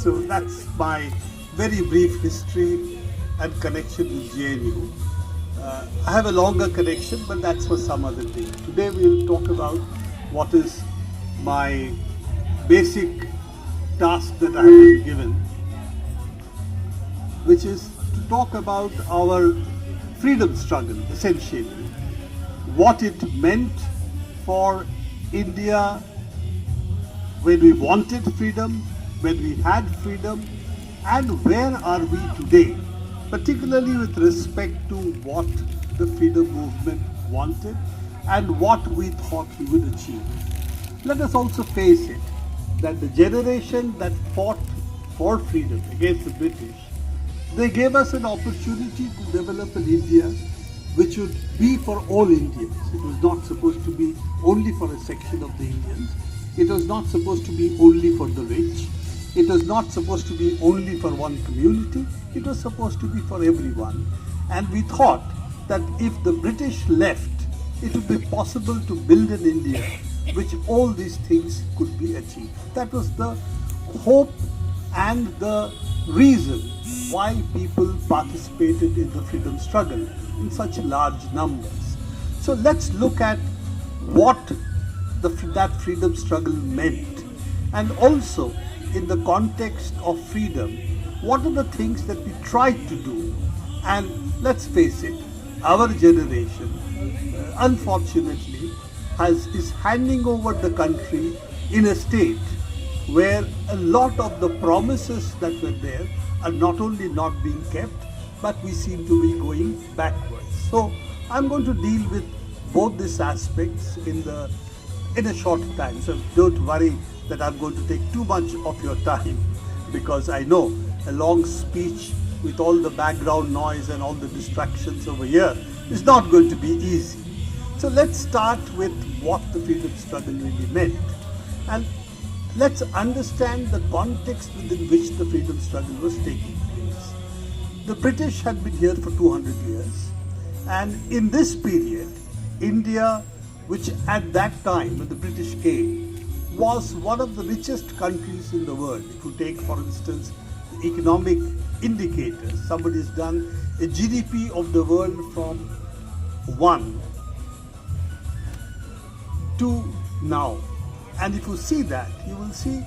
So that's my very brief history and connection with JNU. I have a longer connection, but that's for some other day. Today we will talk about what is my basic task that I have been given, which is to talk about our freedom struggle, essentially. What it meant for India when we wanted freedom, when we had freedom, and where are we today, particularly with respect to what the freedom movement wanted and what we thought we would achieve. Let us also face it, that the generation that fought for freedom against the British, they gave us an opportunity to develop an India which would be for all Indians. It was not supposed to be only for a section of the Indians. It was not supposed to be only for the rich. It was not supposed to be only for one community. It was supposed to be for everyone. And we thought that if the British left, it would be possible to build an India which all these things could be achieved. That was the hope and the reason why people participated in the freedom struggle in such large numbers. So let's look at what that freedom struggle meant, and also in the context of freedom, what are the things that we tried to do. And let's face it, our generation, unfortunately, is handing over the country in a state where a lot of the promises that were there are not only not being kept, but we seem to be going backwards. So I'm going to deal with both these aspects in a short time. So don't worry that I'm going to take too much of your time, because I know a long speech with all the background noise and all the distractions over here is not going to be easy. So let's start with what the freedom struggle really meant. And let's understand the context within which the freedom struggle was taking place. The British had been here for 200 years, and in this period, India, which at that time when the British came, was one of the richest countries in the world. If you take, for instance, the economic indicators, somebody has done a GDP of the world from 1 to now. And if you see that, you will see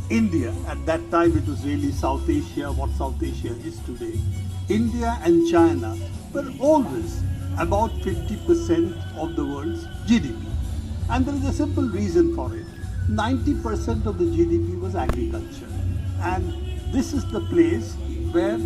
India, at that time it was really South Asia, what South Asia is today. India and China were always about 50% of the world's GDP. And there is a simple reason for it. 90% of the GDP was agriculture. And this is the place where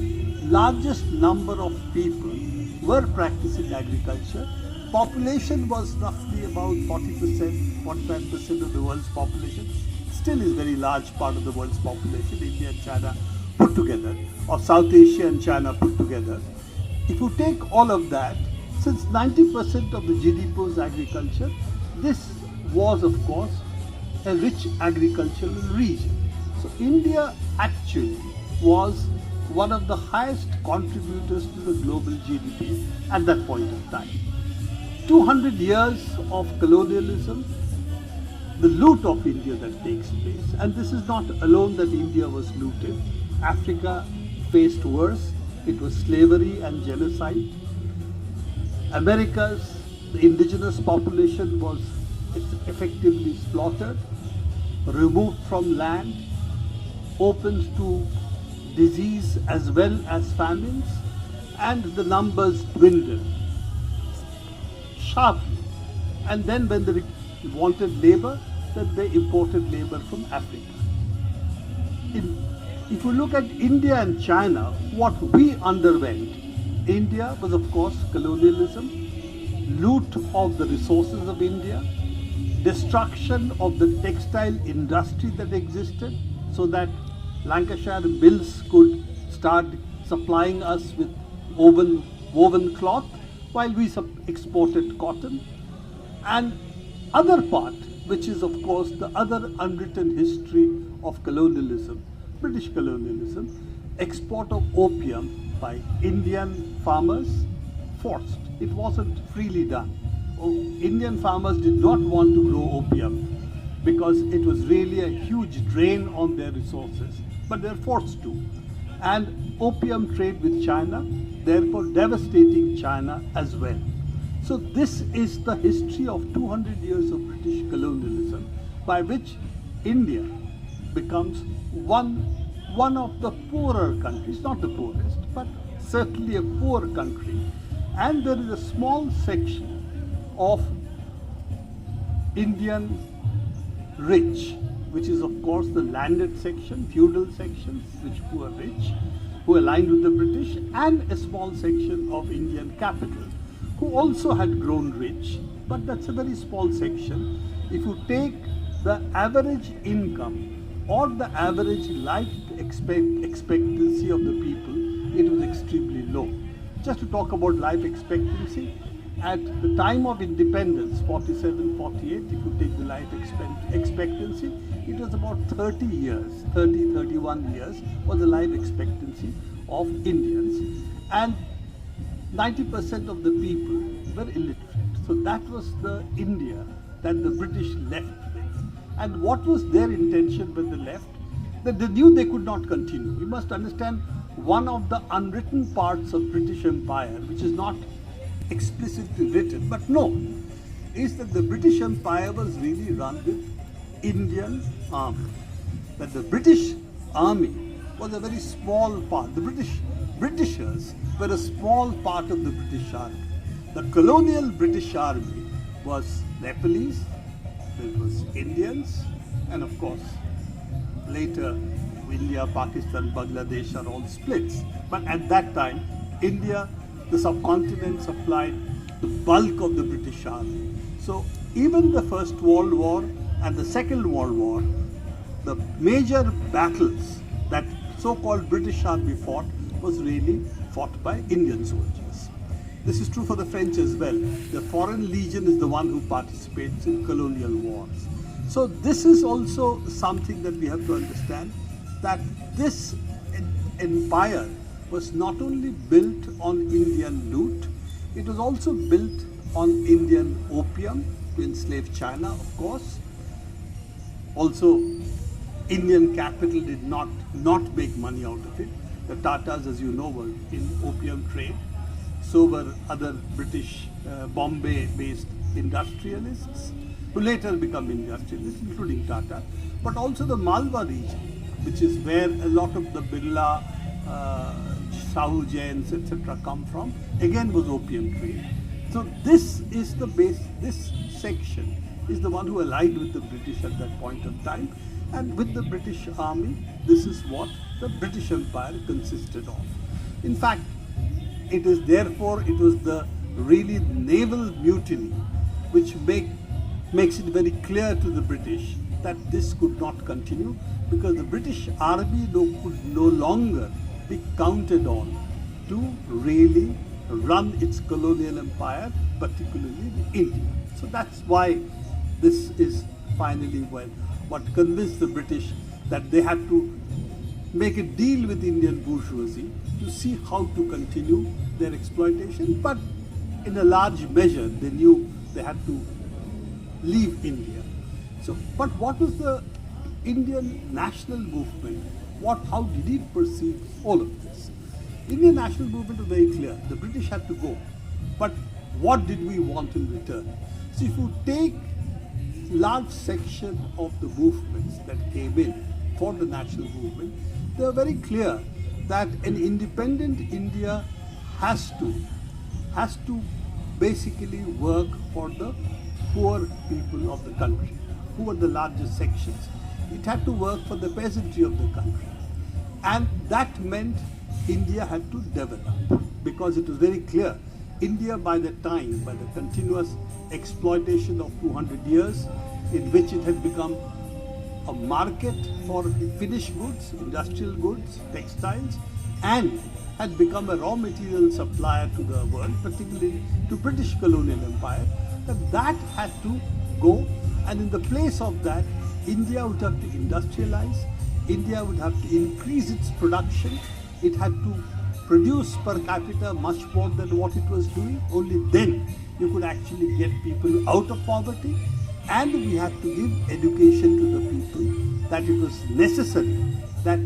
largest number of people were practicing agriculture. Population was roughly about 40%, 45% of the world's population. Still is very large part of the world's population, India and China put together, or South Asia and China put together. If you take all of that, since 90% of the GDP was agriculture, this was of course a rich agricultural region. So India actually was one of the highest contributors to the global GDP at that point of time. 200 years of colonialism, the loot of India that takes place, and this is not alone that India was looted. Africa faced worse. It was slavery and genocide. America's the indigenous population was effectively slaughtered, removed from land, open to disease as well as famines, and the numbers dwindled sharply. And then when they wanted labor, that they imported labor from Africa. If you look at India and China, what we underwent, India was of course colonialism, loot of the resources of India, destruction of the textile industry that existed, so that Lancashire mills could start supplying us with woven cloth while we exported cotton. And other part, which is of course the other unwritten history of colonialism, British colonialism, export of opium by Indian farmers, forced. It wasn't freely done. Indian farmers did not want to grow opium. because it was really a huge drain on their resources, but they're forced to. And opium trade with China, therefore devastating China as well. So this is the history of 200 years of British colonialism, by which India becomes one of the poorer countries, not the poorest, but certainly a poor country. And there is a small section of Indian rich, which is of course the landed section, feudal sections, who are rich, who aligned with the British, and a small section of Indian capital, who also had grown rich, but that's a very small section. If you take the average income or the average life expectancy of the people, it was extremely low. Just to talk about life expectancy, at the time of independence, 47, 48, if you take the life expectancy, it was about 30 years, 30, 31 years was the life expectancy of Indians. And 90% of the people were illiterate. So that was the India that the British left with. And what was their intention when they left? That they knew they could not continue. We must understand one of the unwritten parts of British Empire, which is not explicitly written, but known, is that the British Empire was really run with Indian army. That the British army was a very small part. The Britishers were a small part of the British army. The colonial British army was Nepalese, there was Indians, and of course later India, Pakistan, Bangladesh are all splits. But at that time, India, the subcontinent, supplied the bulk of the British army. So even the First World War and the Second World War, the major battles that so-called British army fought was really fought by Indian soldiers. This is true for the French as well. The Foreign Legion is the one who participates in colonial wars. So this is also something that we have to understand, that this empire was not only built on Indian loot, it was also built on Indian opium to enslave China, of course. Also, Indian capital did not make money out of it. The Tatars, as you know, were in opium trade. So were other British Bombay-based industrialists, who later become industrialists, including Tata. But also the Malwa region, which is where a lot of the Birla, Sahu Jains, etc. come from, again was opium trade. So this is the base, this section is the one who allied with the British at that point of time. And with the British army, this is what the British Empire consisted of. In fact, it was the really naval mutiny which makes it very clear to the British that this could not continue, because the British army could no longer be counted on to really run its colonial empire, particularly in India. So that's why this is finally what convinced the British that they had to make a deal with Indian bourgeoisie to see how to continue their exploitation. But in a large measure, they knew they had to leave India. So, but what was the Indian national movement? How did it perceive all of this? Indian national movement was very clear. The British had to go. But what did we want in return? So if you take large section of the movements that came in for the national movement, they were very clear that an independent India has to basically work for the poor people of the country, who were the largest sections. It had to work for the peasantry of the country. And that meant India had to develop, because it was very clear, India by the continuous exploitation of 200 years, in which it had become a market for finished goods, industrial goods, textiles, and had become a raw material supplier to the world, particularly to British colonial empire, that had to go, and in the place of that, India would have to industrialize, India would have to increase its production, it had to produce per capita much more than what it was doing. Only then you could actually get people out of poverty. And we had to give education to the people, that it was necessary that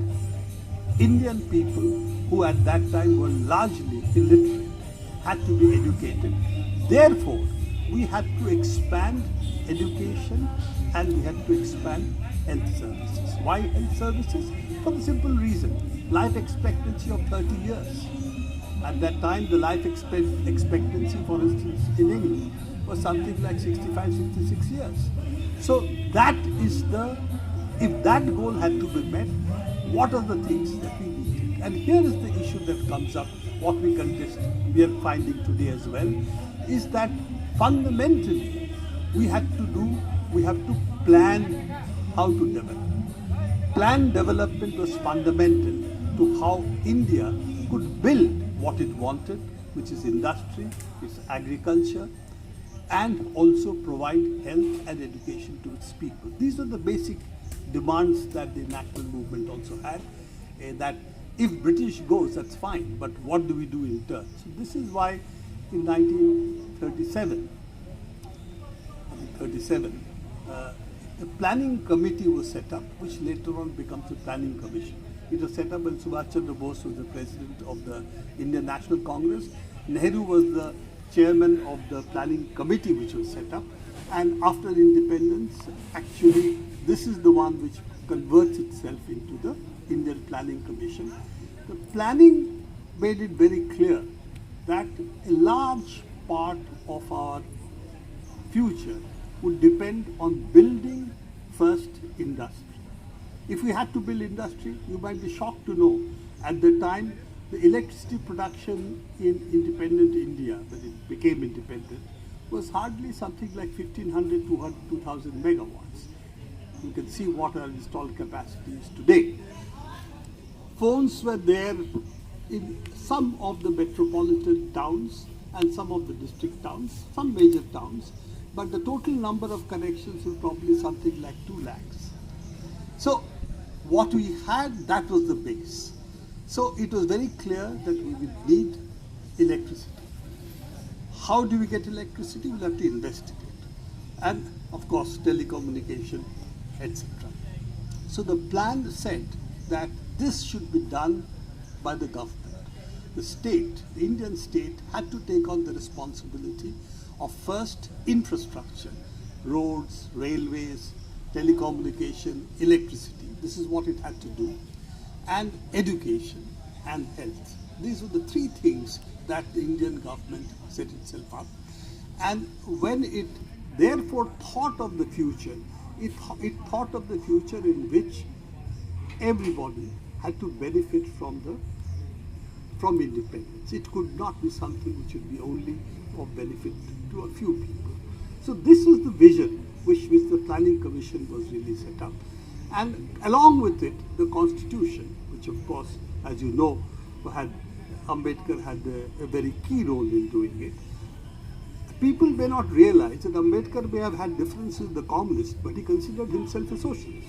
Indian people, who at that time were largely illiterate, had to be educated. Therefore, we had to expand education and we had to expand health services. Why health services? For the simple reason, life expectancy of 30 years. At that time, the life expectancy, for instance, in England was something like 65, 66 years. So that is if that goal had to be met, what are the things that we needed? And here is the issue that comes up, what we are finding today as well, is that fundamentally we have to plan how to develop. Plan development was fundamental to how India could build what it wanted, which is industry, its agriculture, and also provide health and education to its people. These are the basic demands that the national movement also had, that if British goes, that's fine, but what do we do in turn? So this is why in 1937, a planning committee was set up, which later on becomes a planning commission. It was set up when Subhash Chandra Bose was the president of the Indian National Congress. Nehru was the chairman of the planning committee which was set up. And after independence, actually, this is the one which converts itself into the Indian Planning Commission. The planning made it very clear that a large part of our future would depend on building first industry. If we had to build industry, you might be shocked to know at the time the electricity production in independent India, when it became independent, was hardly something like 1500 to 2000 megawatts. You can see what our installed capacity is today. Phones were there in some of the metropolitan towns and some of the district towns, some major towns, but the total number of connections was probably something like 2 lakhs. So what we had, that was the base. So it was very clear that we would need electricity. How do we get electricity? We'll have to investigate. And of course, telecommunication, etc. So the plan said that this should be done by the government. The state, the Indian state, had to take on the responsibility of first infrastructure, roads, railways, telecommunication, electricity. This is what it had to do. And education and health. These were the 3 things that the Indian government set itself up. And when it therefore thought of the future, it thought of the future in which everybody had to benefit from independence. It could not be something which would be only of benefit to a few people. So this was the vision which the Planning Commission was really set up. And along with it, the Constitution, which of course, as you know, Ambedkar had a very key role in doing it. People may not realize that Ambedkar may have had differences with the communists, but he considered himself a socialist.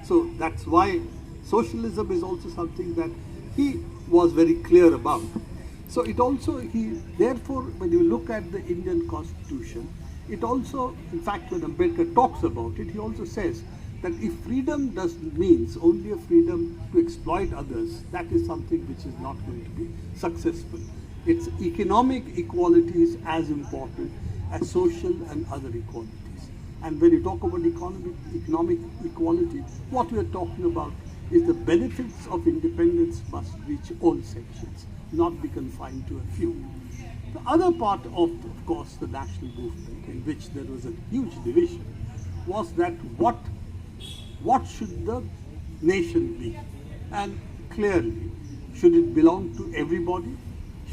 So that's why socialism is also something that he was very clear about. So it also, therefore, when you look at the Indian Constitution, it also, in fact, when Ambedkar talks about it, he also says that if freedom means only a freedom to exploit others, that is something which is not going to be successful. It's economic equality is as important as social and other equalities. And when you talk about economic equality, what we are talking about is the benefits of independence must reach all sections, not be confined to a few. The other part of course, the national movement, in which there was a huge division, was that what should the nation be? And clearly, should it belong to everybody?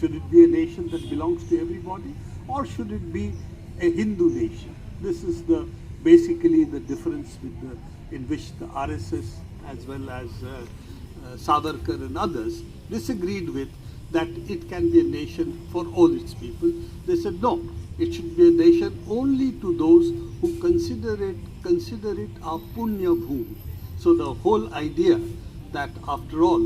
Should it be a nation that belongs to everybody? Or should it be a Hindu nation? This is basically the difference in which the RSS as well as Savarkar and others disagreed with, that it can be a nation for all its people. They said no, it should be a nation only to those who consider it a punya bhumi. So the whole idea that after all,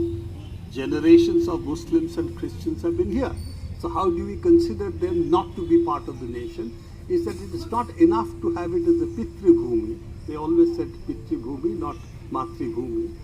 generations of Muslims and Christians have been here. So how do we consider them not to be part of the nation? is that it is not enough to have it as a Pitri Bhumi. They always said Pitri Bhumi, not Matri Bhumi.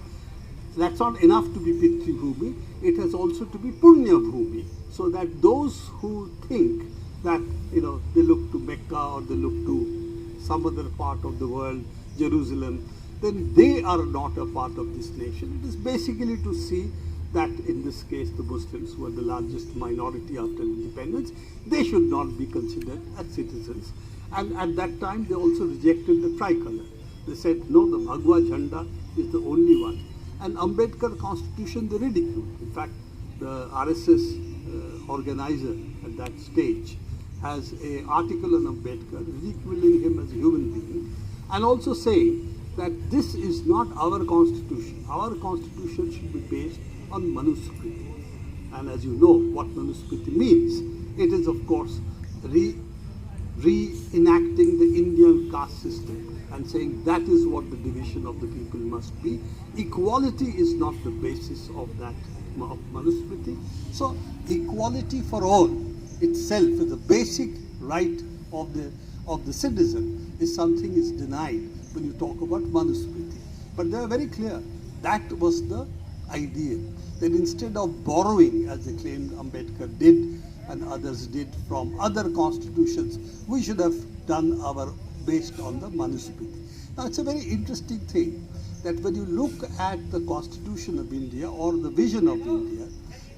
That's not enough to be Pitri Bhumi. It has also to be Punya Bhumi, so that those who think that they look to Mecca or they look to some other part of the world, Jerusalem, then they are not a part of this nation. It is basically to see that in this case the Muslims, who are the largest minority after independence, they should not be considered as citizens. And at that time they also rejected the tricolor. They said no, the Bhagwa Jhanda is the only one. And Ambedkar constitution they ridiculed. In fact, the RSS organizer at that stage has an article on Ambedkar ridiculing him as a human being, and also saying that this is not our constitution. Our constitution should be based on Manusmriti. And as you know what Manusmriti means, it is of course reenacting the Indian caste system and saying that is what the division of the people must be. Equality is not the basis of that of Manusmriti. So equality for all itself is a basic right of the citizen is something is denied when you talk about Manusmriti. But they are very clear. That was the idea. That instead of borrowing, as they claimed Ambedkar did and others did from other constitutions, we should have done our based on the Manusmriti. Now it's a very interesting thing that when you look at the Constitution of India or the vision of India,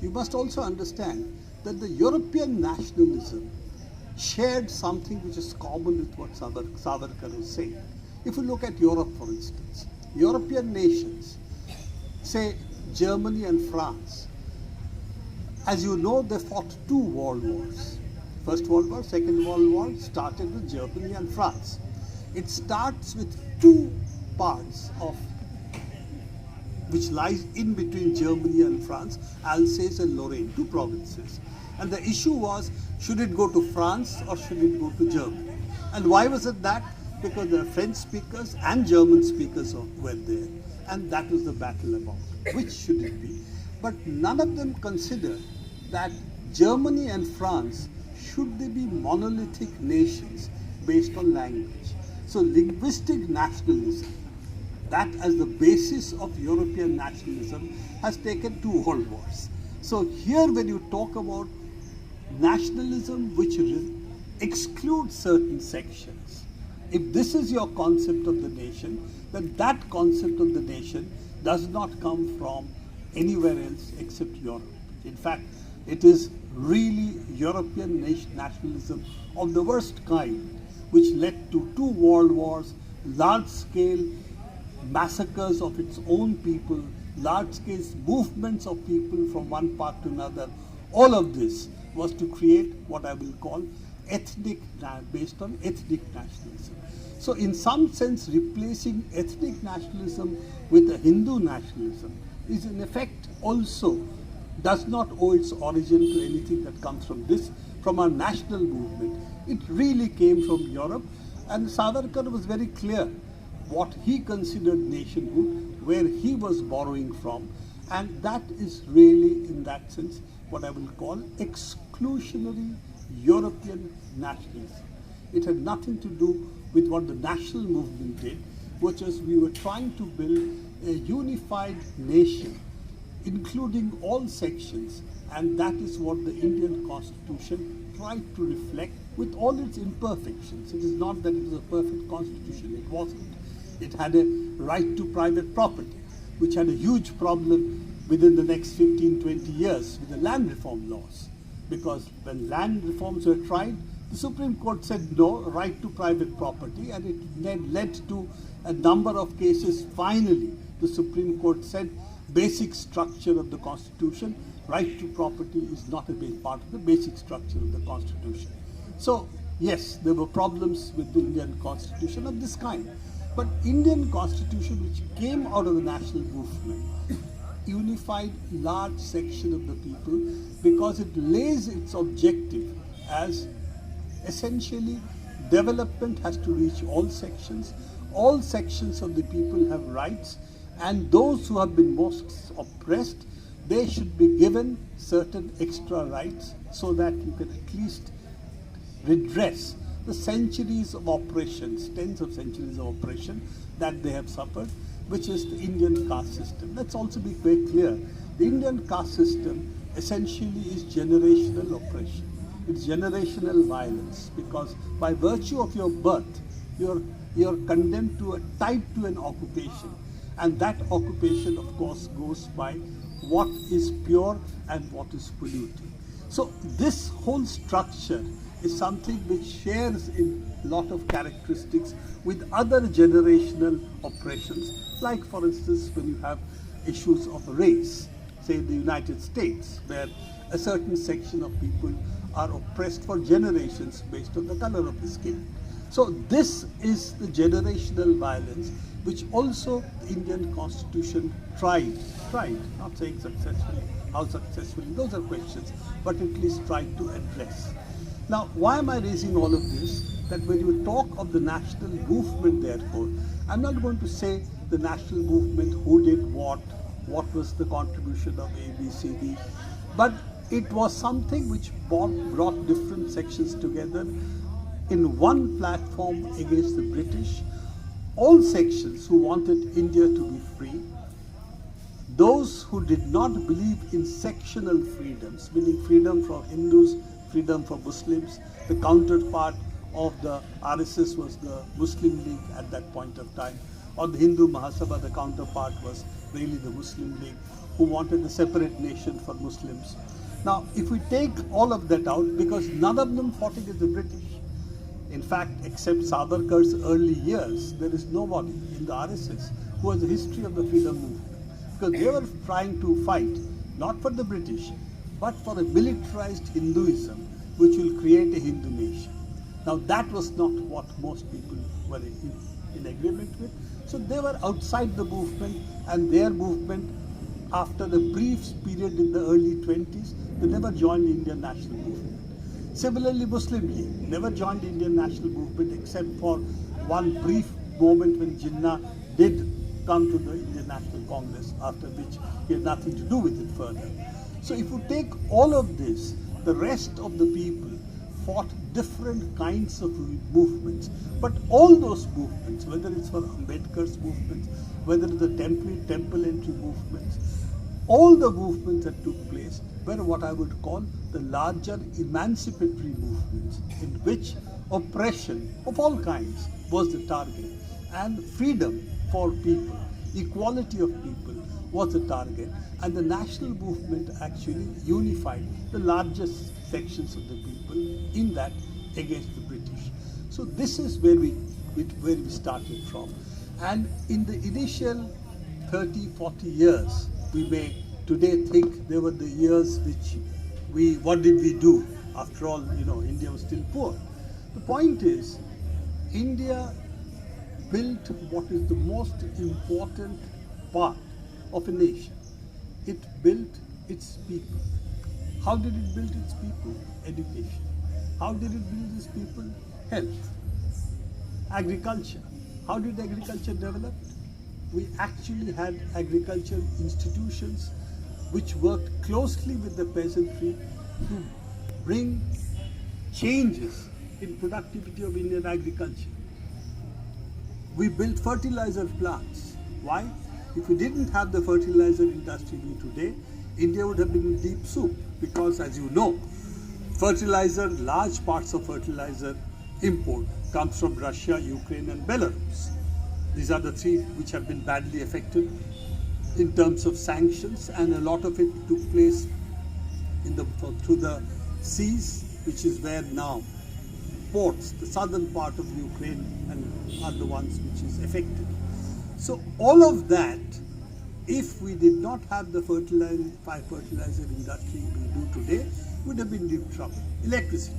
you must also understand that the European nationalism shared something which is common with what Savarkar was saying. If you look at Europe, for instance, European nations, say Germany and France, as you know, they fought 2 world wars. First World War, Second World War started with Germany and France. It starts with 2 parts of which lies in between Germany and France, Alsace and Lorraine, 2 provinces. And the issue was, should it go to France or should it go to Germany? And why was it that? Because the French speakers and German speakers were there. And that was the battle about, which should it be? But none of them considered that Germany and France, should they be monolithic nations based on language? So linguistic nationalism, that as the basis of European nationalism, has taken 2 world wars. So here when you talk about nationalism which excludes certain sections, if this is your concept of the nation, then that concept of the nation does not come from anywhere else except Europe. In fact, it is really European nationalism of the worst kind, which led to 2 world wars, large-scale massacres of its own people, large-scale movements of people from one part to another. All of this was to create what I will call based on ethnic nationalism. So in some sense, replacing ethnic nationalism with a Hindu nationalism is in effect also does not owe its origin to anything that comes from our national movement. It really came from Europe, and Savarkar was very clear what he considered nationhood, where he was borrowing from, and that is really in that sense what I will call exclusionary European nationalism. It had nothing to do with what the national movement did, which is we were trying to build a unified nation, including all sections, and that is what the Indian Constitution tried to reflect with all its imperfections. It is not that it was a perfect constitution, it wasn't. It had a right to private property, which had a huge problem within the next 15-20 years with the land reform laws. Because when land reforms were tried, the Supreme Court said no, right to private property, and it led to a number of cases. Finally, the Supreme Court said basic structure of the Constitution, right to property is not a big part of the basic structure of the Constitution. So yes, there were problems with the Indian Constitution of this kind. But Indian Constitution, which came out of the national movement, unified large section of the people because it lays its objective as essentially development has to reach all sections of the people have rights, and those who have been most oppressed, they should be given certain extra rights so that you can at least redress the centuries of oppressions, tens of centuries of oppression that they have suffered, which is the Indian caste system. Let's also be very clear. The Indian caste system essentially is generational oppression. It's generational violence, because by virtue of your birth, you're condemned to tied to an occupation, and that occupation, of course, goes by what is pure and what is polluting. So this whole structure is something which shares in a lot of characteristics with other generational oppressions, like for instance when you have issues of race, say in the United States, where a certain section of people are oppressed for generations based on the color of the skin. So this is the generational violence which also the Indian Constitution tried, not saying successfully, how successfully, those are questions, but at least tried to address. Now, why am I raising all of this? That when you talk of the national movement, therefore, I'm not going to say the national movement, who did what was the contribution of A, B, C, D, but it was something which brought different sections together in one platform against the British. All sections who wanted India to be free, those who did not believe in sectional freedoms, meaning freedom for Hindus, freedom for Muslims. The counterpart of the RSS was the Muslim League at that point of time. Or the Hindu Mahasabha, the counterpart was really the Muslim League, who wanted a separate nation for Muslims. Now, if we take all of that out, because none of them fought against the British. In fact, except Savarkar's early years, there is nobody in the RSS who has a history of the freedom movement. Because they were trying to fight, not for the British, but for a militarized Hinduism, which will create a Hindu nation. Now, that was not what most people were in agreement with. So they were outside the movement, and their movement, after a brief period in the early 20s, they never joined the Indian National Movement. Similarly, Muslim League never joined the Indian National Movement except for one brief moment when Jinnah did come to the Indian National Congress, after which he had nothing to do with it further. So if you take all of this, the rest of the people fought different kinds of movements, but all those movements, whether it's for Ambedkar's movements, whether it's the temple entry movements, all the movements that took place were what I would call the larger emancipatory movements, in which oppression of all kinds was the target, and freedom for people, equality of people was the target, and the national movement actually unified the largest sections of the people in that against the British. So this is where we started from. And in the initial 30, 40 years, we may today think they were the years which what did we do? After all, India was still poor. The point is, India built what is the most important part of a nation. It built its people. How did it build its people? Education. How did it build its people? Health. Agriculture. How did agriculture develop? We actually had agricultural institutions which worked closely with the peasantry to bring changes in productivity of Indian agriculture. We built fertilizer plants. Why? If we didn't have the fertilizer industry today, India would have been in deep soup, because as you know, fertilizer, large parts of fertilizer import comes from Russia, Ukraine and Belarus. These are the three which have been badly affected in terms of sanctions, and a lot of it took place through the seas, which is where now ports, the southern part of Ukraine, and are the ones which is affected. So all of that, if we did not have the fertilizer industry we do today, would have been deep trouble. Electricity,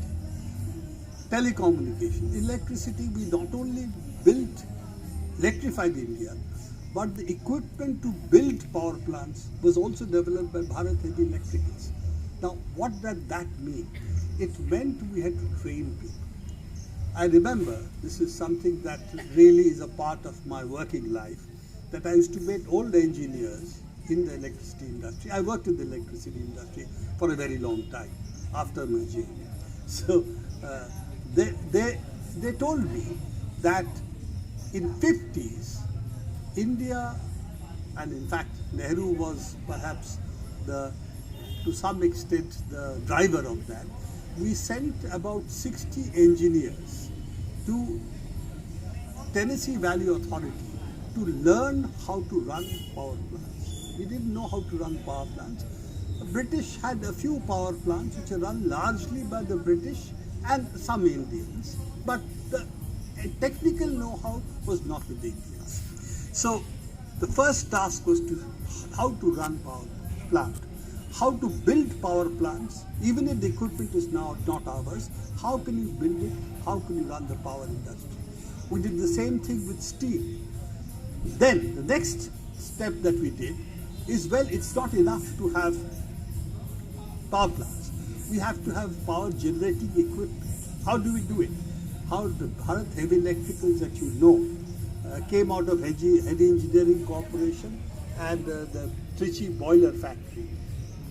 telecommunication. Electricity, we not only electrified India, but the equipment to build power plants was also developed by Bharat Heavy Electricals. Now, what did that mean? It meant we had to train people. I remember, this is something that really is a part of my working life, that I used to meet old engineers in the electricity industry. I worked in the electricity industry for a very long time after my JNU. So they told me that in 50s, India, and in fact Nehru was perhaps to some extent the driver of that, we sent about 60 engineers to Tennessee Valley Authority to learn how to run power plants. We didn't know how to run power plants. The British had a few power plants which are run largely by the British and some Indians, but the technical know-how was not with the Indians. So the first task was how to run power plant, how to build power plants, even if the equipment is now not ours, how can you build it, how can you run the power industry. We did the same thing with steel. Then the next step that we did is, well, it's not enough to have power plants. We have to have power generating equipment. How do we do it? How the Bharat Heavy Electricals that you know came out of Heavy Engineering Corporation and the Trichy Boiler Factory.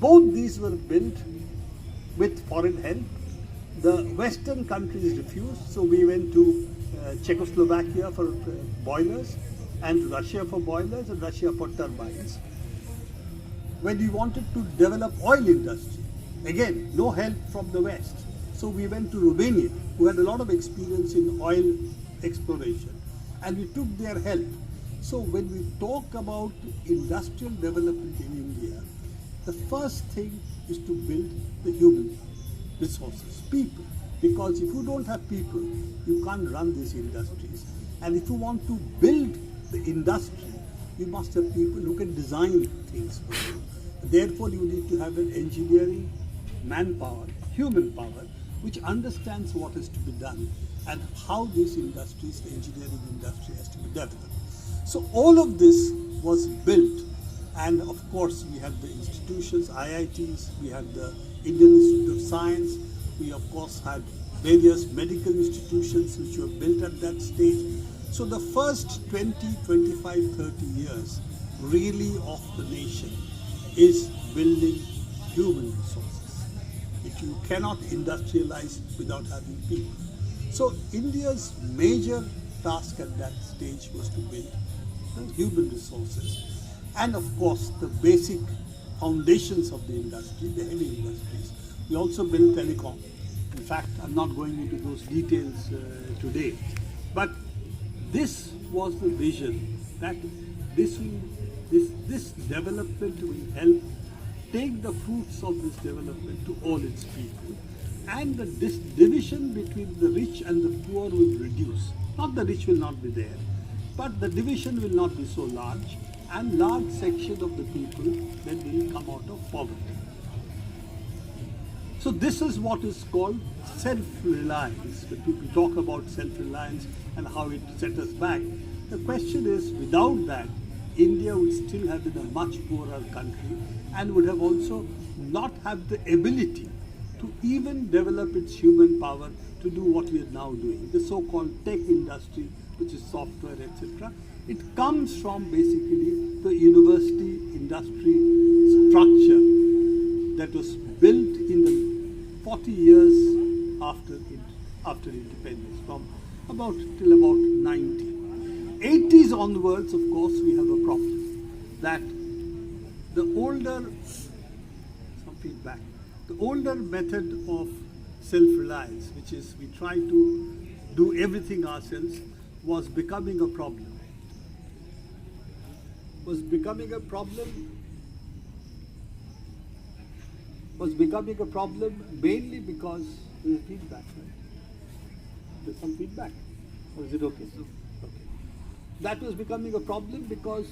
Both these were built with foreign help. The Western countries refused, so we went to Czechoslovakia for boilers, and to Russia for boilers, and Russia for turbines. When we wanted to develop oil industry, again, no help from the West. So we went to Romania, who had a lot of experience in oil exploration, and we took their help. So when we talk about industrial development in India, the first thing is to build the human resources, people. Because if you don't have people, you can't run these industries. And if you want to build the industry, you must have people who can design things for you. Therefore, you need to have an engineering manpower, human power, which understands what is to be done and how these industries, the engineering industry, has to be developed. So all of this was built, and of course we had the institutions, IITs, we had the Indian Institute of Science, we of course had various medical institutions which were built at that stage. So the first 20, 25, 30 years really of the nation is building human resources. You cannot industrialize without having people. So India's major task at that stage was to build human resources, and of course the basic foundations of the industry, the heavy industries. We also built telecom. In fact, I'm not going into those details today, but this was the vision that this development will help take the fruits of this development to all its people, and this division between the rich and the poor will reduce. Not the rich will not be there, but the division will not be so large, and large section of the people then will come out of poverty. So this is what is called self-reliance. When people talk about self-reliance and how it set us back, the question is, without that, India would still have been a much poorer country and would have also not have the ability to even develop its human power to do what we are now doing, the so-called tech industry, which is software, etc. It comes from basically the university industry structure that was built in the 40 years after independence, from till about 90. 80s onwards, of course, we have a problem that the older method of self-reliance, which is we try to do everything ourselves, was becoming a problem. Was becoming a problem mainly because there's feedback, right? There's some feedback. Or is it okay? Okay. That was becoming a problem because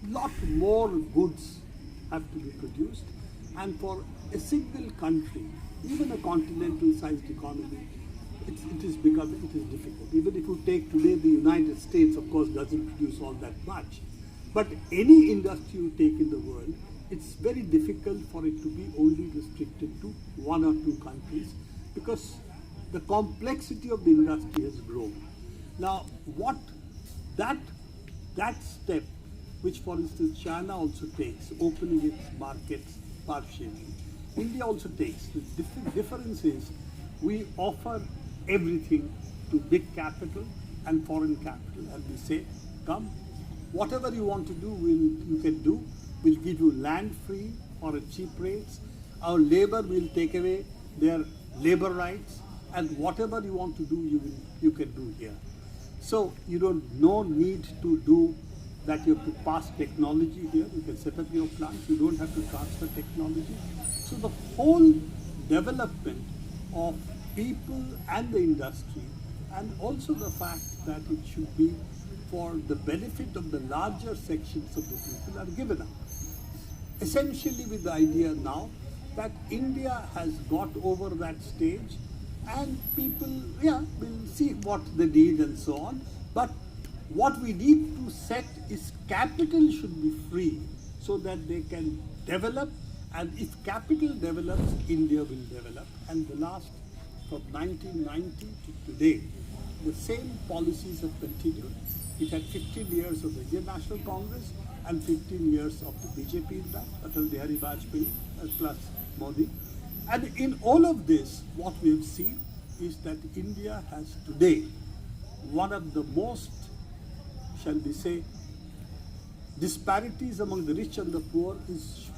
lot more goods have to be produced, and for a single country, even a continental-sized economy, it is difficult. Even if you take today the United States, of course, doesn't produce all that much, but any industry you take in the world, it's very difficult for it to be only restricted to one or two countries, because the complexity of the industry has grown. Now, what that step, which for instance China also takes, opening its markets partially, India also takes. The difference is we offer everything to big capital and foreign capital, and we say, come, whatever you want to do, you can do. We'll give you land free or at cheap rates. Our labor will take away their labor rights, and whatever you want to do, you can do here. So you no need to do that. You have to pass technology here. You can set up your plants. You don't have to transfer technology. So the whole development of people and the industry, and also the fact that it should be for the benefit of the larger sections of the people, are given up. Essentially with the idea now that India has got over that stage, and people will see what they need and so on. But what we need to set is capital should be free so that they can develop, and if capital develops, India will develop. And the last, from 1990 to today, the same policies have continued. It had 15 years of the Indian National Congress and 15 years of the BJP in that, Atal Bihari Vajpayee plus Modi. And in all of this, what we have seen is that India has today one of the most, shall we say, disparities among the rich and the poor is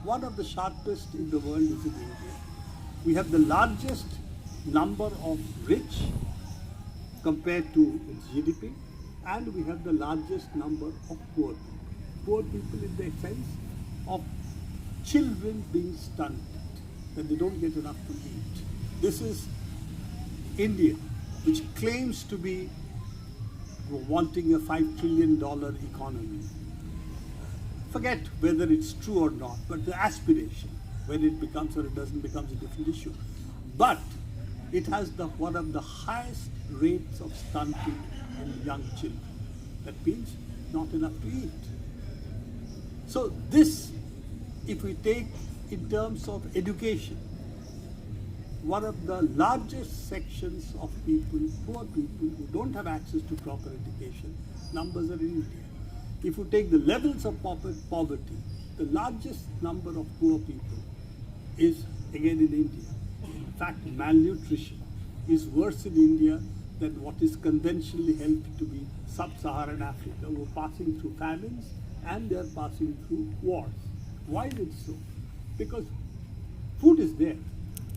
one of the sharpest in the world is in India. We have the largest number of rich compared to its GDP, and we have the largest number of poor people. Poor people in the sense of children being stunted, that they don't get enough to eat. This is India, which claims to be wanting a $5 trillion economy. Forget whether it's true or not, but the aspiration, whether it becomes or it doesn't, becomes a different issue. But it has one of the highest rates of stunting in young children. That means not enough to eat. So this, if we take in terms of education, one of the largest sections of people, poor people who don't have access to proper education, numbers are in India. If you take the levels of poverty, the largest number of poor people is again in India. In fact, malnutrition is worse in India than what is conventionally held to be sub-Saharan Africa, who are passing through famines and they are passing through wars. Why is it so? Because food is there.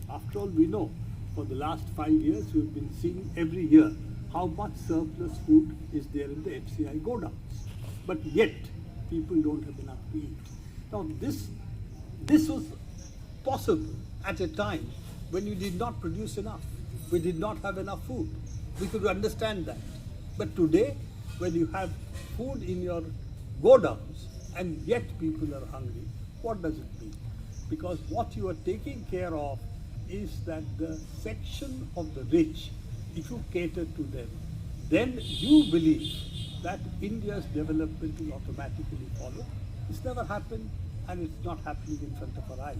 After all, we know for the last 5 years we have been seeing every year how much surplus food is there in the FCI godowns. But yet people don't have enough to eat. Now this was possible at a time when you did not produce enough. We did not have enough food. We could understand that. But today, when you have food in your godowns and yet people are hungry, what does it mean? Because what you are taking care of is that the section of the rich, if you cater to them, then you believe that India's development will automatically follow. It's never happened and it's not happening in front of our eyes.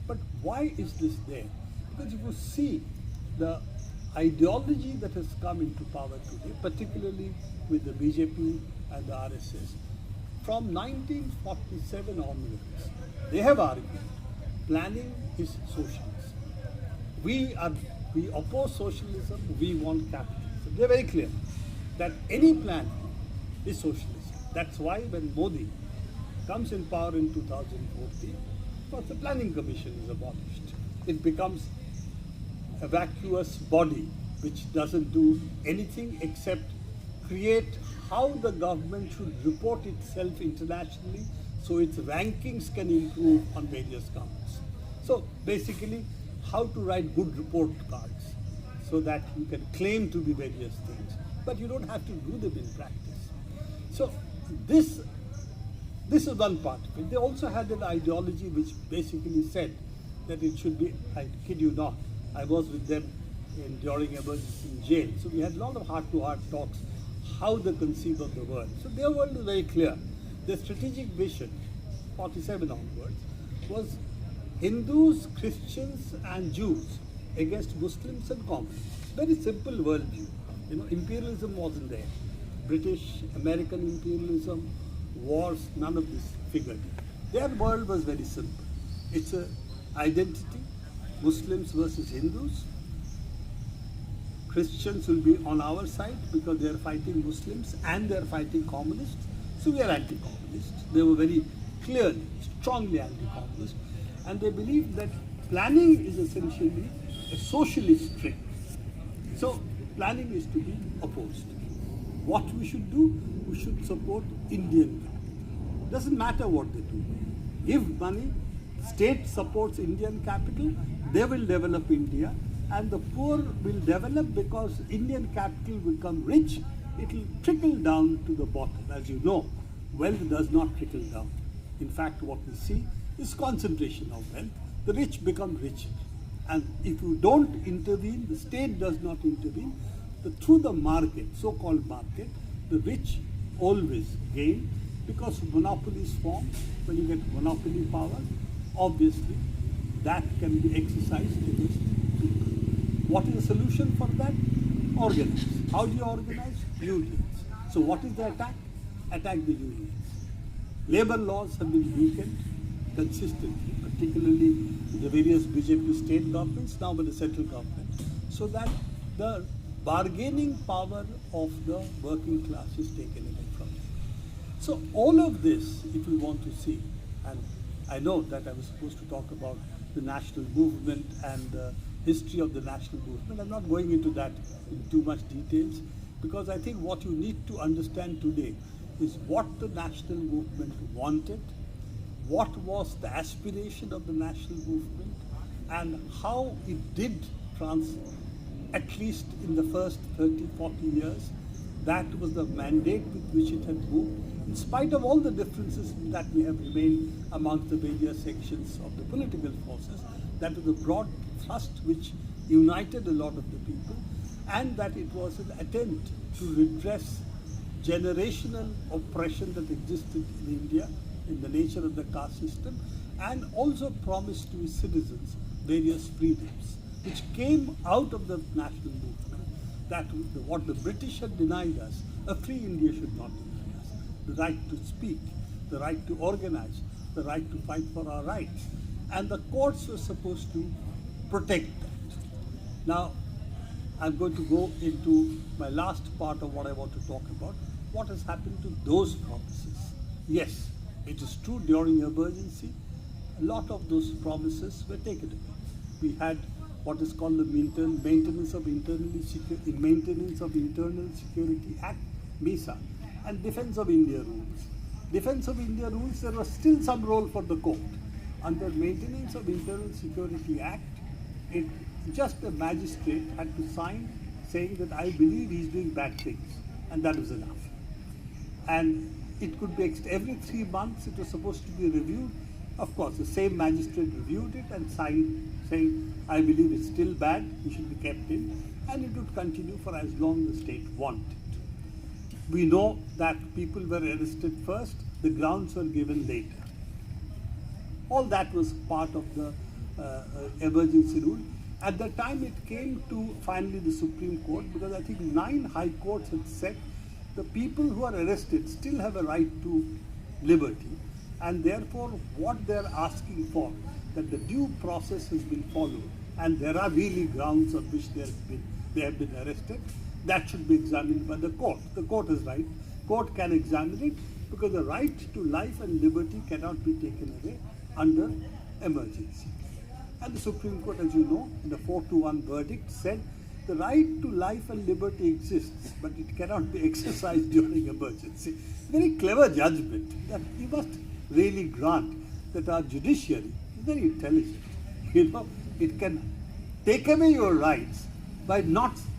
But why is this there? Because if you see the ideology that has come into power today, particularly with the BJP and the RSS, from 1947 onwards, they have argued planning is socialism. We oppose socialism, we want capitalism. They're very clear that any plan is socialism. That's why when Modi comes in power in 2014, the planning commission is abolished. It becomes a vacuous body which doesn't do anything except create how the government should report itself internationally so its rankings can improve on various counts. So basically, how to write good report cards so that you can claim to be various things, but you don't have to do them in practice. So this is one part of it. They also had an ideology which basically said that it should be, I kid you not, I was with them during emergency in jail. So we had a lot of heart-to-heart talks, how they conceive of the world. So their world is very clear. Their strategic vision, 47 onwards, was Hindus, Christians and Jews against Muslims and communists. Very simple worldview. Imperialism wasn't there. British, American imperialism, wars, none of this figured. Their world was very simple. It's an identity, Muslims versus Hindus, Christians will be on our side because they are fighting Muslims and they are fighting communists. So we are anti-communist. They were very clearly, strongly anti-communist. And they believe that planning is essentially a socialist trick. So planning is to be opposed. What we should do? We should support Indian capital. Doesn't matter what they do. Give money, state supports Indian capital, they will develop India, and the poor will develop because Indian capital will become rich. It will trickle down to the bottom. As you know, wealth does not trickle down. In fact, what we see is concentration of wealth. The rich become richer. And if you don't intervene, the state does not intervene, through the market, so-called market, the rich always gain because monopolies form. When you get monopoly power, obviously that can be exercised against people. What is the solution for that? Organize. How do you organize? Unions. So what is the attack? Attack the unions. Labor laws have been weakened consistently, particularly in the various BJP state governments, now by the central government, so that the bargaining power of the working class is taken away from them. So all of this, if we want to see, and I know that I was supposed to talk about the national movement and the history of the national movement. I'm not going into that in too much details because I think what you need to understand today is what the national movement wanted, what was the aspiration of the national movement, and how it did at least in the first 30, 40 years. That was the mandate with which it had moved, in spite of all the differences that may have remained amongst the various sections of the political forces. That was the broad thrust which united a lot of the people, and that it was an attempt to redress generational oppression that existed in India in the nature of the caste system, and also promised to its citizens various freedoms which came out of the national movement. That what the British had denied us, a free India should not deny us. The right to speak, the right to organize, the right to fight for our rights. And the courts were supposed to protect that. Now, I'm going to go into my last part of what I want to talk about. What has happened to those promises? Yes, it is true during emergency, a lot of those promises were taken away. We had what is called the Maintenance of Internal Security Act, MESA, and Defence of India rules. Defence of India rules, there was still some role for the court. Under Maintenance of Internal Security Act, just a magistrate had to sign saying that I believe he's doing bad things, and that was enough. And it could be every 3 months it was supposed to be reviewed. Of course, the same magistrate reviewed it and signed saying, I believe it's still bad, he should be kept in, and it would continue for as long as the state wanted. We know that people were arrested first, the grounds were given later. All that was part of the emergency rule. At the time it came to finally the Supreme Court, because I think 9 high courts had said the people who are arrested still have a right to liberty, and therefore what they are asking for, that the due process has been followed and there are really grounds on which they have been arrested, that should be examined by the court. The court is right. Court can examine it because the right to life and liberty cannot be taken away under emergency. And the Supreme Court, as you know, in the 4-1 verdict said the right to life and liberty exists, but it cannot be exercised during emergency. Very clever judgment that we must really grant that our judiciary is very intelligent. You know, it can take away your rights by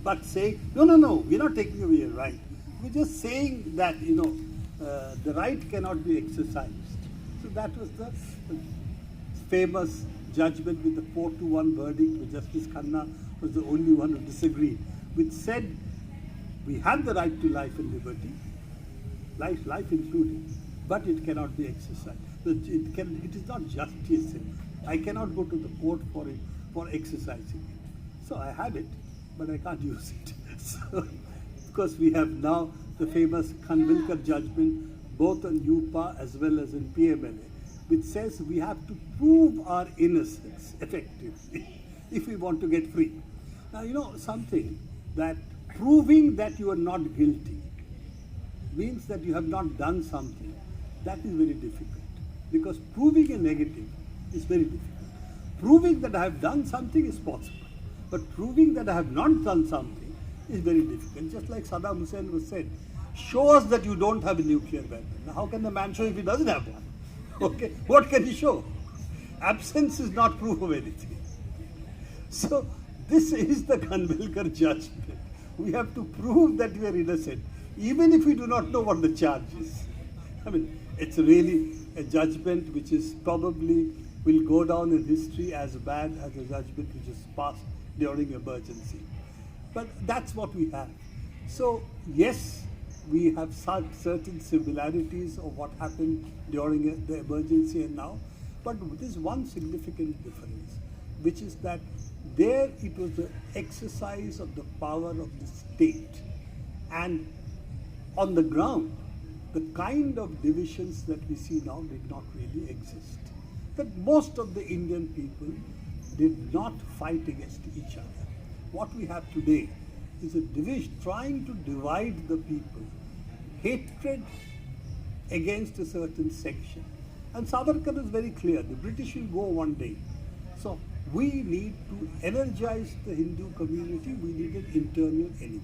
but saying, no, we're not taking away your right. We're just saying that, the right cannot be exercised. So that was the famous judgment with the 4-1 verdict, where Justice Khanna was the only one who disagreed, which said we have the right to life and liberty, life included, but it cannot be exercised. It is not justice. I cannot go to the court for exercising it. So I have it, but I can't use it. So, of course, we have now the famous Khanvilkar judgment, both on UPA as well as in PMLA, which says we have to prove our innocence effectively if we want to get free. Now, something, that proving that you are not guilty means that you have not done something. That is very difficult, because proving a negative is very difficult. Proving that I have done something is possible, but proving that I have not done something is very difficult. Just like Saddam Hussein was said, show us that you don't have a nuclear weapon. Now, how can the man show if he doesn't have one? Okay, what can he show? Absence is not proof of anything. So this is the Khanwilkar judgment. We have to prove that we are innocent, even if we do not know what the charge is. I mean, it's really a judgment which is probably will go down in history as bad as a judgment which is passed during emergency. But that's what we have. So yes, we have certain similarities of what happened during the emergency and now, but there's one significant difference, which is that there it was the exercise of the power of the state, and on the ground, the kind of divisions that we see now did not really exist. That most of the Indian people did not fight against each other. What we have today is a division trying to divide the people, hatred against a certain section. And Savarkar is very clear, the British will go one day. So we need to energize the Hindu community, we need an internal enemy.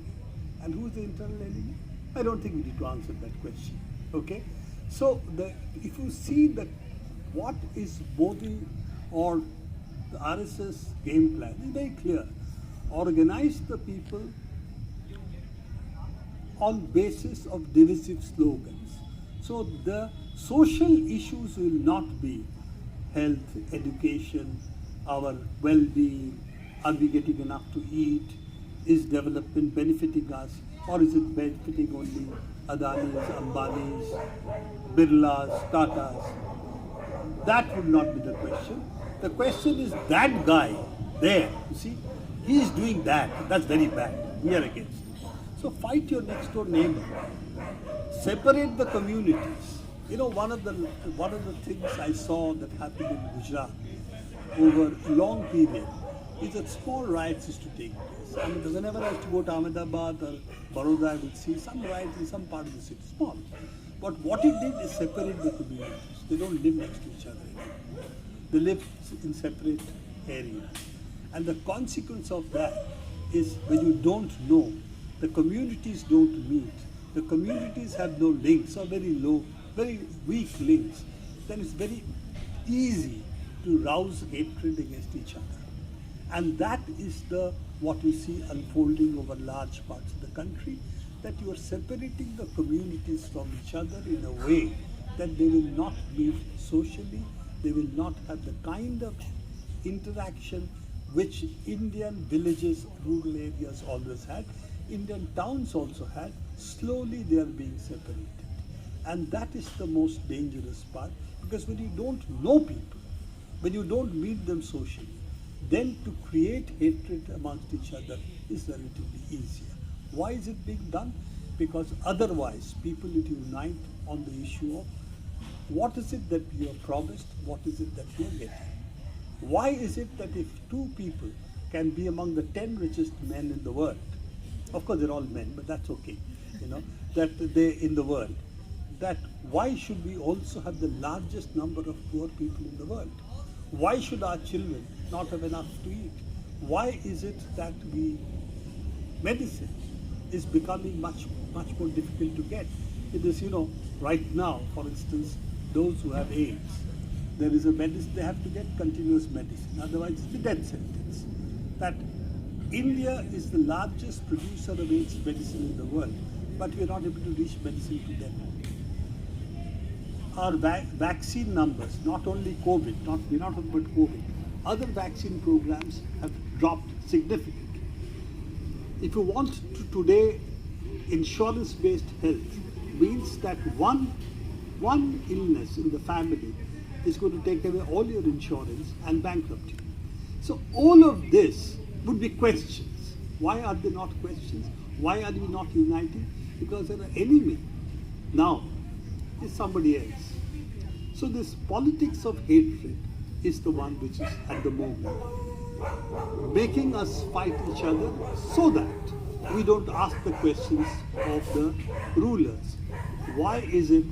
And who is the internal enemy? I don't think we need to answer that question. Okay? So if you see that what is Modi or the RSS game plan is very clear. Organize the people on basis of divisive slogans. So the social issues will not be health, education, our well-being, are we getting enough to eat, is development benefiting us, or is it benefiting only Adanis, Ambanis, Birlas, Tatas? That would not be the question. The question is that guy there, you see, he is doing that. That's very bad. We are against it. So fight your next door neighbor. Separate the communities. You know, one of the things I saw that happened in Gujarat over a long period is that small riots used to take place. I mean, whenever I used to go to Ahmedabad or Baroda, I would see some riots in some part of the city, small. But what it did is separate the communities. They don't live next to each other anymore. They live in separate areas. And the consequence of that is when you don't know, the communities don't meet, the communities have no links or very low, very weak links, then it's very easy to rouse hatred against each other. And that is what we see unfolding over large parts of the country, that you are separating the communities from each other in a way that they will not meet socially, they will not have the kind of interaction which Indian villages, rural areas always had, Indian towns also had. Slowly they are being separated. And that is the most dangerous part, because when you don't know people, when you don't meet them socially, then to create hatred amongst each other is relatively easier. Why is it being done? Because otherwise people will unite on the issue of what is it that we are promised, what is it that we are getting. Why is it that if two people can be among the 10 richest men in the world, of course they're all men, but that's okay, you know, that they in the world, that why should we also have the largest number of poor people in the world? Why should our children not have enough to eat? Why is it that medicine is becoming much more difficult to get? It is, you know, right now, for instance, those who have AIDS, there is a medicine, they have to get continuous medicine, otherwise it's the death sentence. That India is the largest producer of AIDS medicine in the world, but we are not able to reach medicine to them. Our vaccine numbers, not only COVID, we're not talking about COVID, other vaccine programs have dropped significantly. If you want to today, insurance-based health means that one illness in the family is going to take away all your insurance and bankrupt you. So all of this would be questions. Why are they not questions? Why are we not united? Because our enemy now is somebody else. So this politics of hatred is the one which is at the moment making us fight each other, so that we don't ask the questions of the rulers. Why is it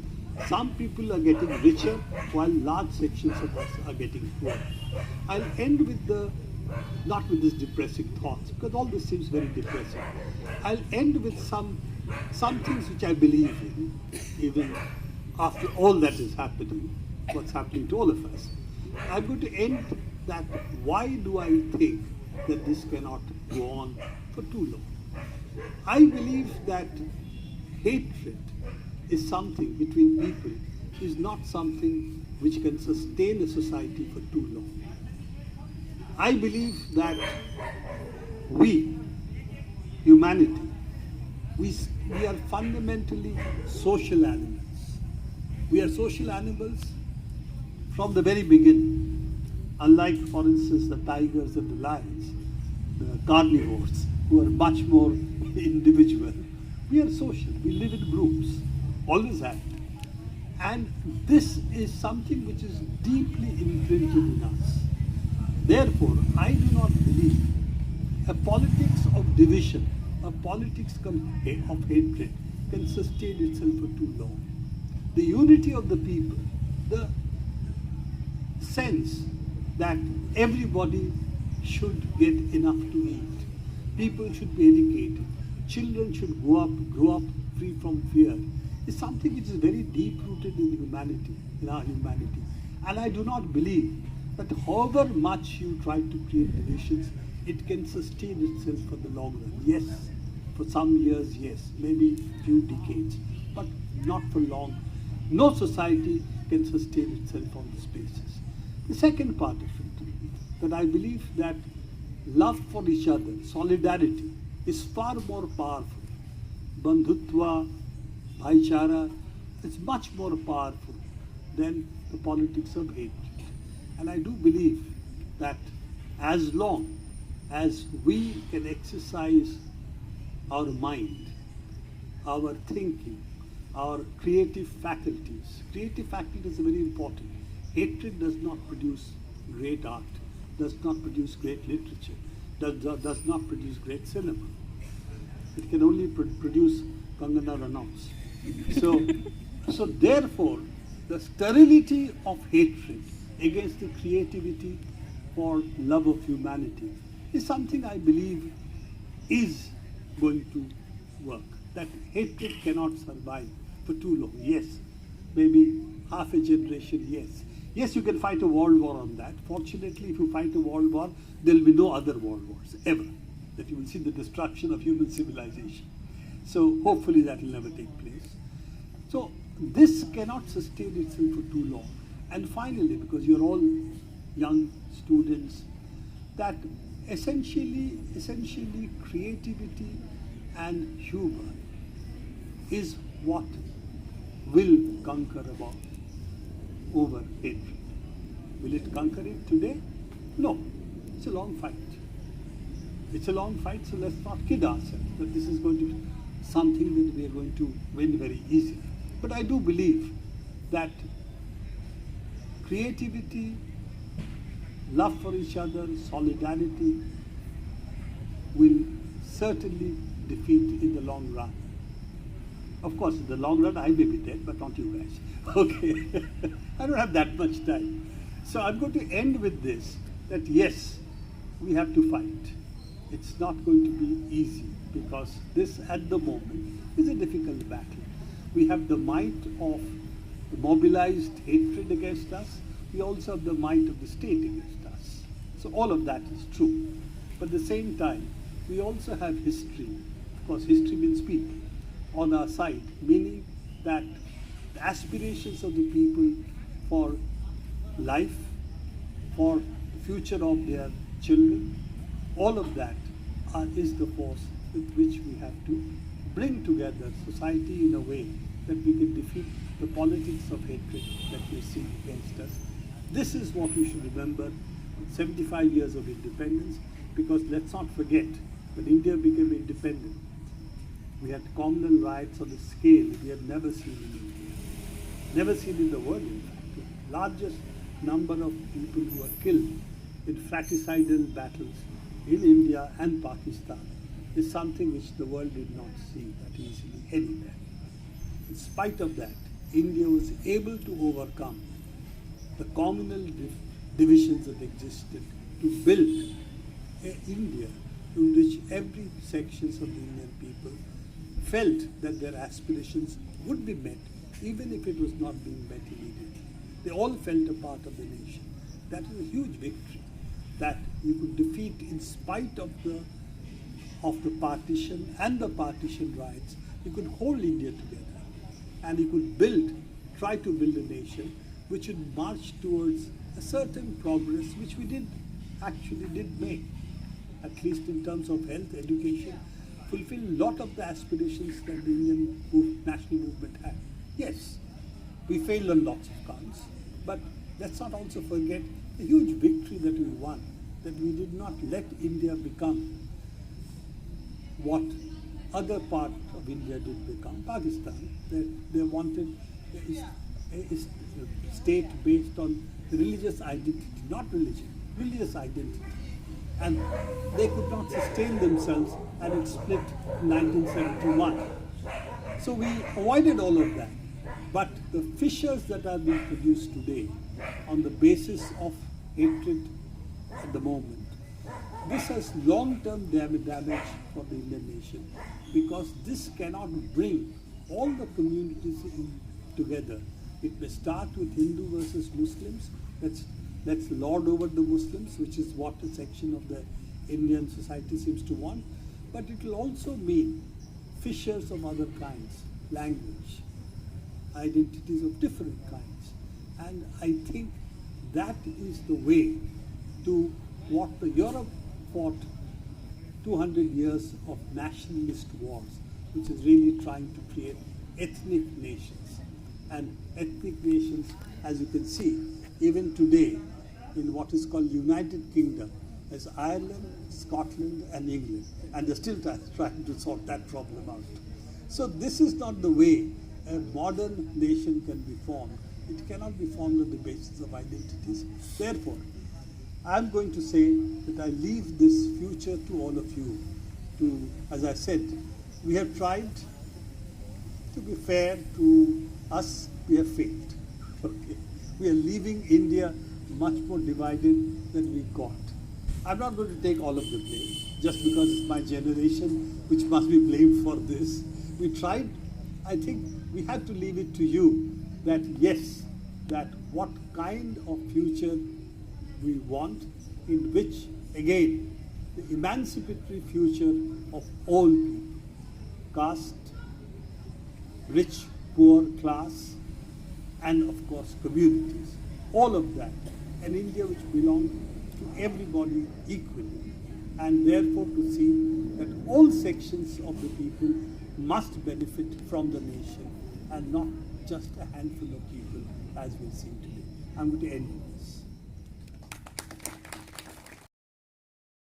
some people are getting richer while large sections of us are getting poor? I'll end with not with this depressing thoughts, because all this seems very depressing. I'll end with some things which I believe in, even after all that is happening, what's happening to all of us. I'm going to end that why do I think that this cannot go on for too long? I believe that hatred is something between people is not something which can sustain a society for too long. I believe that we, humanity, we are fundamentally social animals. We are social animals from the very beginning. Unlike, for instance, the tigers and the lions, the carnivores, who are much more individual. We are social. We live in groups. Always have. And this is something which is deeply imprinted in us. Therefore, I do not believe a politics of division, a politics of hatred can sustain itself for too long. The unity of the people, the sense that everybody should get enough to eat, people should be educated, children should grow up free from fear, is something which is very deep-rooted in humanity, in our humanity. And I do not believe that however much you try to create divisions, it can sustain itself for the long run. Yes, for some years, yes, maybe few decades, but not for long. No society can sustain itself on this basis. The second part of it, that I believe that love for each other, solidarity, is far more powerful. Bandhutva, bhaichara, is much more powerful than the politics of hatred. And I do believe that as long as we can exercise our mind, our thinking, our creative faculties are very important. Hatred does not produce great art, does not produce great literature, does not produce great cinema. It can only produce Kangana Ranauts. So therefore, the sterility of hatred against the creativity for love of humanity is something I believe is going to work. That hatred cannot survive for too long. Yes, maybe half a generation, yes. Yes, you can fight a world war on that. Fortunately, if you fight a world war, there will be no other world wars, ever. That you will see the destruction of human civilization. So hopefully that will never take place. So this cannot sustain itself for too long. And finally, because you're all young students, that essentially creativity and humor is what will conquer over hatred. Will it conquer it today? No. It's a long fight. It's a long fight, so let's not kid ourselves that this is going to be something that we are going to win very easily. But I do believe that creativity, love for each other, solidarity will certainly defeat in the long run. Of course, in the long run, I may be dead, but not you guys. Okay, I don't have that much time. So I'm going to end with this, that yes, we have to fight. It's not going to be easy, because this at the moment is a difficult battle. We have the might of the mobilized hatred against us. We also have the might of the state against us. So all of that is true. But at the same time, we also have history. Of course, history means people on our side, meaning that the aspirations of the people for life, for the future of their children, all of that is the force with which we have to bring together society in a way that we can defeat the politics of hatred that we see against us. This is what we should remember 75 years of independence, because let's not forget, when India became independent, we had communal riots on a scale we have never seen in India, never seen in the world, in fact. The largest number of people who were killed in fratricidal battles in India and Pakistan is something which the world did not see that easily anywhere. In spite of that, India was able to overcome the communal divisions that existed to build an India in which every sections of the Indian people felt that their aspirations would be met, even if it was not being met immediately. They all felt a part of the nation. That is a huge victory, that you could defeat in spite of the partition and the partition rights. You could hold India together, and you could try to build a nation which would march towards a certain progress, which we did make, at least in terms of health, education, fulfill a lot of the aspirations that the Indian national movement had. Yes, we failed on lots of counts, but let's not also forget the huge victory that we won, that we did not let India become what other part of India did become, Pakistan. They wanted a state based on religious identity, not religion, religious identity. And they could not sustain themselves, and it split in 1971. So we avoided all of that. But the fissures that are being produced today on the basis of hatred at the moment, this has long-term damage for the Indian nation, because this cannot bring all the communities together. It may start with Hindu versus Muslims. Let's lord over the Muslims, which is what a section of the Indian society seems to want. But it will also mean fissures of other kinds, language, identities of different kinds. And I think that is the way to what the Europe fought 200 years of nationalist wars, which is really trying to create ethnic nations. And ethnic nations, as you can see, even today, in what is called United Kingdom, as Ireland, Scotland and England, and they're still trying to sort that problem out. So this is not the way a modern nation can be formed. It cannot be formed on the basis of identities. Therefore, I'm going to say that I leave this future to all of you. As I said, we have tried to be fair to us, we have failed. Okay. We are leaving India much more divided than we got. I'm not going to take all of the blame, just because it's my generation which must be blamed for this. We tried. I think we have to leave it to you that yes, that what kind of future we want, in which, again, the emancipatory future of all people, caste, rich, poor, class, and of course communities, all of that, an India which belongs to everybody equally, and therefore to see that all sections of the people must benefit from the nation, and not just a handful of people as we see today. I'm going to end with this.